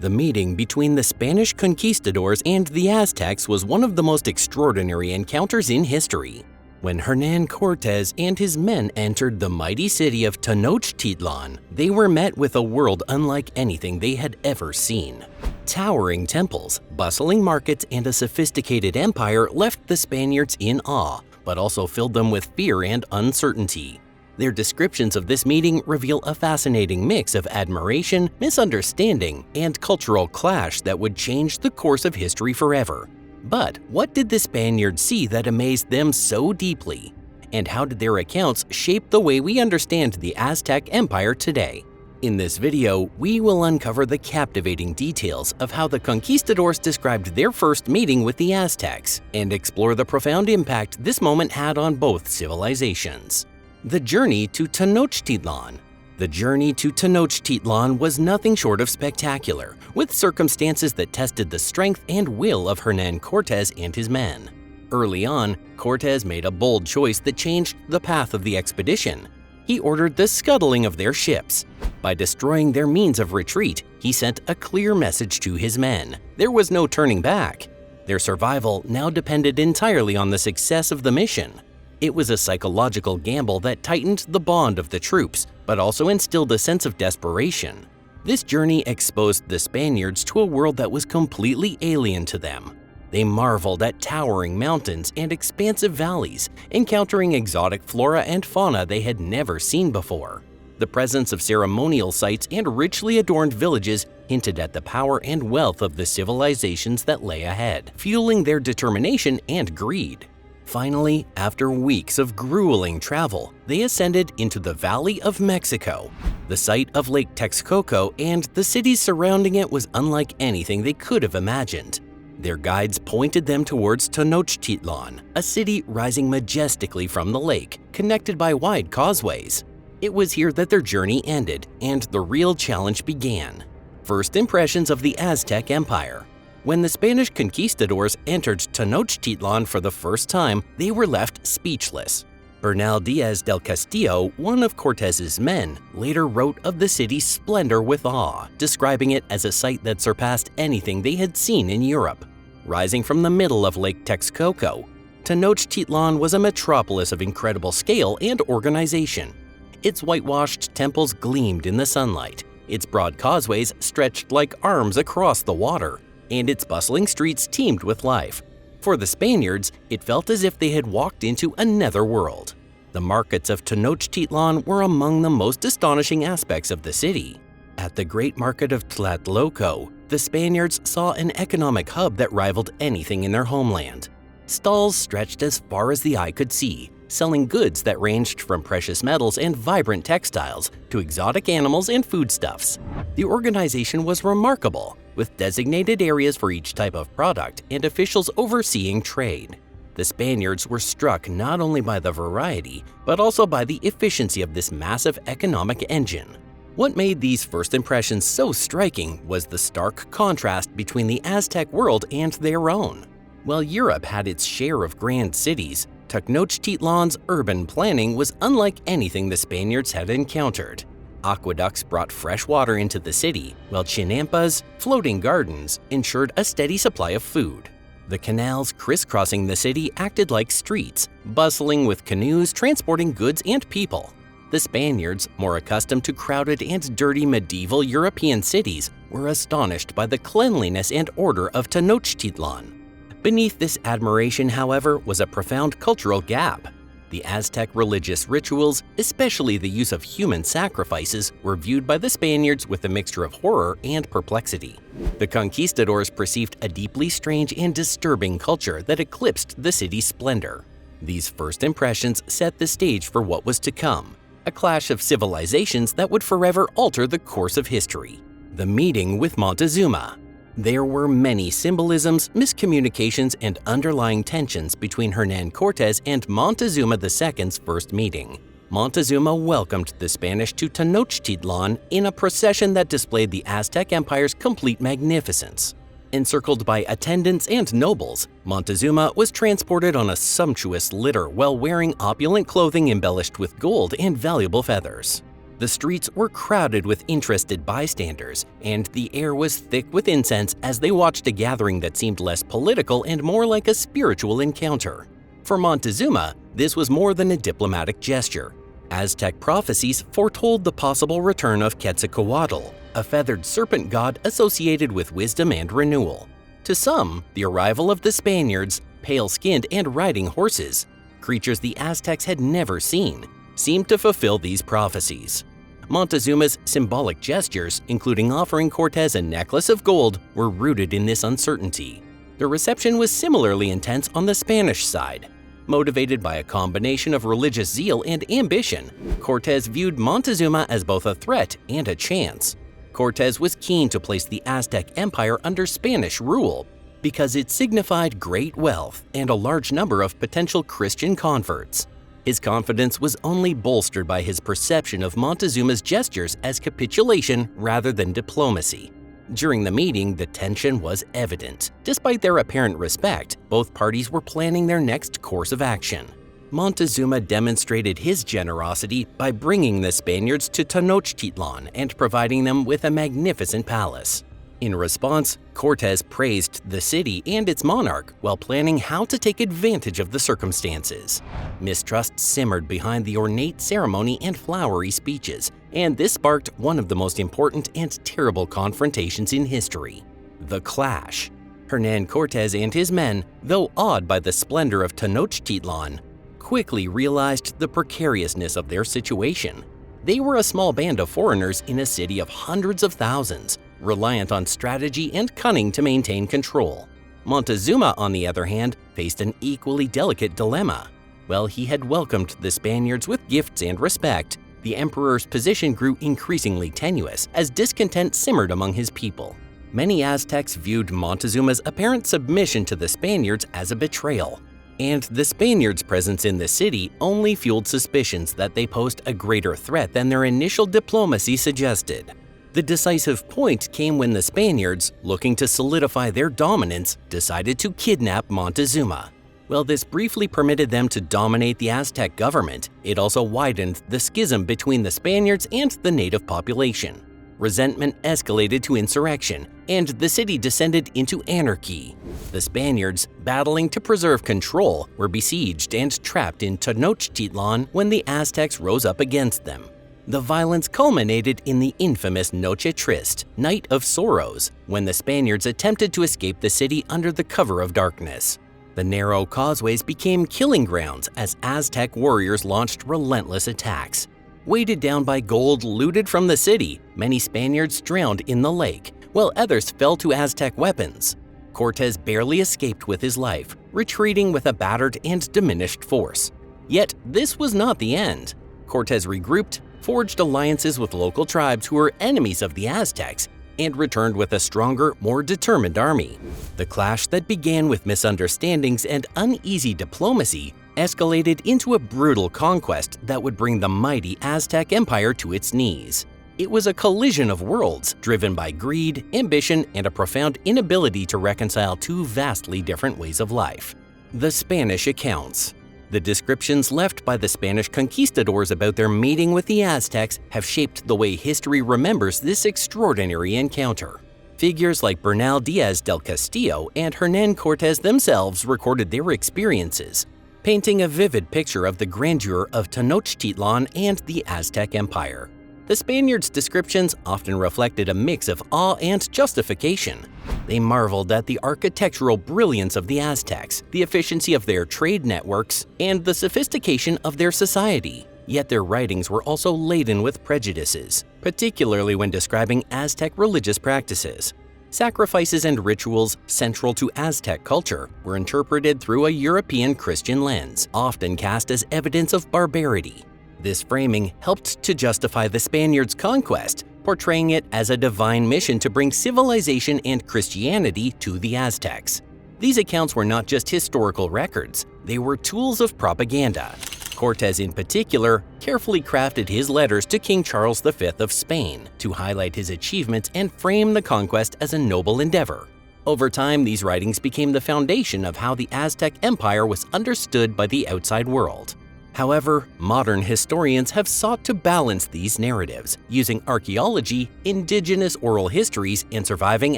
The meeting between the Spanish conquistadors and the Aztecs was one of the most extraordinary encounters in history. When Hernán Cortés and his men entered the mighty city of Tenochtitlan, they were met with a world unlike anything they had ever seen. Towering temples, bustling markets, and a sophisticated empire left the Spaniards in awe, but also filled them with fear and uncertainty. Their descriptions of this meeting reveal a fascinating mix of admiration, misunderstanding, and cultural clash that would change the course of history forever. But what did the Spaniards see that amazed them so deeply? And how did their accounts shape the way we understand the Aztec Empire today? In this video, we will uncover the captivating details of how the conquistadors described their first meeting with the Aztecs and explore the profound impact this moment had on both civilizations. The journey to Tenochtitlan. The journey to Tenochtitlan was nothing short of spectacular, with circumstances that tested the strength and will of Hernán Cortés and his men. Early on, Cortés made a bold choice that changed the path of the expedition. He ordered the scuttling of their ships. By destroying their means of retreat, he sent a clear message to his men. There was no turning back. Their survival now depended entirely on the success of the mission. It was a psychological gamble that tightened the bond of the troops, but also instilled a sense of desperation. This journey exposed the Spaniards to a world that was completely alien to them. They marveled at towering mountains and expansive valleys, encountering exotic flora and fauna they had never seen before. The presence of ceremonial sites and richly adorned villages hinted at the power and wealth of the civilizations that lay ahead, fueling their determination and greed. Finally, after weeks of grueling travel, they ascended into the Valley of Mexico. The site of Lake Texcoco and the cities surrounding it was unlike anything they could have imagined. Their guides pointed them towards Tenochtitlan, a city rising majestically from the lake, connected by wide causeways. It was here that their journey ended, and the real challenge began. First impressions of the Aztec Empire. When the Spanish conquistadors entered Tenochtitlan for the first time, they were left speechless. Bernal Diaz del Castillo, one of Cortés's men, later wrote of the city's splendor with awe, describing it as a sight that surpassed anything they had seen in Europe. Rising from the middle of Lake Texcoco, Tenochtitlan was a metropolis of incredible scale and organization. Its whitewashed temples gleamed in the sunlight, its broad causeways stretched like arms across the water, and its bustling streets teemed with life. For the Spaniards, it felt as if they had walked into another world. The markets of Tenochtitlan were among the most astonishing aspects of the city. At the great market of Tlatelolco, the Spaniards saw an economic hub that rivaled anything in their homeland. Stalls stretched as far as the eye could see, selling goods that ranged from precious metals and vibrant textiles to exotic animals and foodstuffs. The organization was remarkable, with designated areas for each type of product and officials overseeing trade. The Spaniards were struck not only by the variety, but also by the efficiency of this massive economic engine. What made these first impressions so striking was the stark contrast between the Aztec world and their own. While Europe had its share of grand cities, Tenochtitlan's urban planning was unlike anything the Spaniards had encountered. Aqueducts brought fresh water into the city, while chinampas, floating gardens, ensured a steady supply of food. The canals crisscrossing the city acted like streets, bustling with canoes transporting goods and people. The Spaniards, more accustomed to crowded and dirty medieval European cities, were astonished by the cleanliness and order of Tenochtitlan. Beneath this admiration, however, was a profound cultural gap. The Aztec religious rituals, especially the use of human sacrifices, were viewed by the Spaniards with a mixture of horror and perplexity. The conquistadors perceived a deeply strange and disturbing culture that eclipsed the city's splendor. These first impressions set the stage for what was to come, a clash of civilizations that would forever alter the course of history. The meeting with Montezuma. There were many symbolisms, miscommunications, and underlying tensions between Hernán Cortés and Montezuma II's first meeting. Montezuma welcomed the Spanish to Tenochtitlan in a procession that displayed the Aztec Empire's complete magnificence. Encircled by attendants and nobles, Montezuma was transported on a sumptuous litter while wearing opulent clothing embellished with gold and valuable feathers. The streets were crowded with interested bystanders, and the air was thick with incense as they watched a gathering that seemed less political and more like a spiritual encounter. For Montezuma, this was more than a diplomatic gesture. Aztec prophecies foretold the possible return of Quetzalcoatl, a feathered serpent god associated with wisdom and renewal. To some, the arrival of the Spaniards, pale-skinned and riding horses, creatures the Aztecs had never seen, seemed to fulfill these prophecies. Montezuma's symbolic gestures, including offering Cortés a necklace of gold, were rooted in this uncertainty. The reception was similarly intense on the Spanish side. Motivated by a combination of religious zeal and ambition, Cortés viewed Montezuma as both a threat and a chance. Cortés was keen to place the Aztec Empire under Spanish rule because it signified great wealth and a large number of potential Christian converts. His confidence was only bolstered by his perception of Montezuma's gestures as capitulation rather than diplomacy. During the meeting, the tension was evident. Despite their apparent respect, both parties were planning their next course of action. Montezuma demonstrated his generosity by bringing the Spaniards to Tenochtitlan and providing them with a magnificent palace. In response, Cortés praised the city and its monarch while planning how to take advantage of the circumstances. Mistrust simmered behind the ornate ceremony and flowery speeches, and this sparked one of the most important and terrible confrontations in history: the clash. Hernán Cortés and his men, though awed by the splendor of Tenochtitlan, quickly realized the precariousness of their situation. They were a small band of foreigners in a city of hundreds of thousands, reliant on strategy and cunning to maintain control. Montezuma, on the other hand, faced an equally delicate dilemma. While he had welcomed the Spaniards with gifts and respect, the emperor's position grew increasingly tenuous as discontent simmered among his people. Many Aztecs viewed Montezuma's apparent submission to the Spaniards as a betrayal, and the Spaniards' presence in the city only fueled suspicions that they posed a greater threat than their initial diplomacy suggested. The decisive point came when the Spaniards, looking to solidify their dominance, decided to kidnap Montezuma. While this briefly permitted them to dominate the Aztec government, it also widened the schism between the Spaniards and the native population. Resentment escalated to insurrection, and the city descended into anarchy. The Spaniards, battling to preserve control, were besieged and trapped in Tenochtitlan when the Aztecs rose up against them. The violence culminated in the infamous Noche Triste, Night of Sorrows, when the Spaniards attempted to escape the city under the cover of darkness. The narrow causeways became killing grounds as Aztec warriors launched relentless attacks. Weighted down by gold looted from the city, many Spaniards drowned in the lake, while others fell to Aztec weapons. Cortés barely escaped with his life, retreating with a battered and diminished force. Yet this was not the end. Cortés regrouped, forged alliances with local tribes who were enemies of the Aztecs, and returned with a stronger, more determined army. The clash that began with misunderstandings and uneasy diplomacy escalated into a brutal conquest that would bring the mighty Aztec Empire to its knees. It was a collision of worlds driven by greed, ambition, and a profound inability to reconcile two vastly different ways of life. The Spanish accounts. The descriptions left by the Spanish conquistadors about their meeting with the Aztecs have shaped the way history remembers this extraordinary encounter. Figures like Bernal Diaz del Castillo and Hernán Cortés themselves recorded their experiences, painting a vivid picture of the grandeur of Tenochtitlan and the Aztec Empire. The Spaniards' descriptions often reflected a mix of awe and justification. They marveled at the architectural brilliance of the Aztecs, the efficiency of their trade networks, and the sophistication of their society. Yet their writings were also laden with prejudices, particularly when describing Aztec religious practices. Sacrifices and rituals central to Aztec culture were interpreted through a European Christian lens, often cast as evidence of barbarity. This framing helped to justify the Spaniards' conquest, portraying it as a divine mission to bring civilization and Christianity to the Aztecs. These accounts were not just historical records, they were tools of propaganda. Cortés, in particular, carefully crafted his letters to King Charles V of Spain to highlight his achievements and frame the conquest as a noble endeavor. Over time, these writings became the foundation of how the Aztec Empire was understood by the outside world. However, modern historians have sought to balance these narratives, using archaeology, indigenous oral histories, and surviving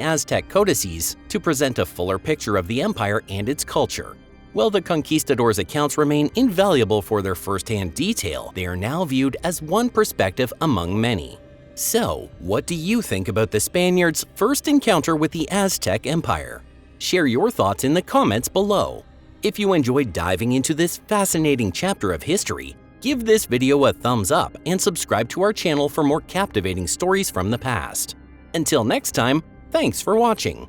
Aztec codices to present a fuller picture of the empire and its culture. While the conquistadors' accounts remain invaluable for their first-hand detail, they are now viewed as one perspective among many. So, what do you think about the Spaniards' first encounter with the Aztec Empire? Share your thoughts in the comments below. If you enjoyed diving into this fascinating chapter of history, give this video a thumbs up and subscribe to our channel for more captivating stories from the past. Until next time, thanks for watching.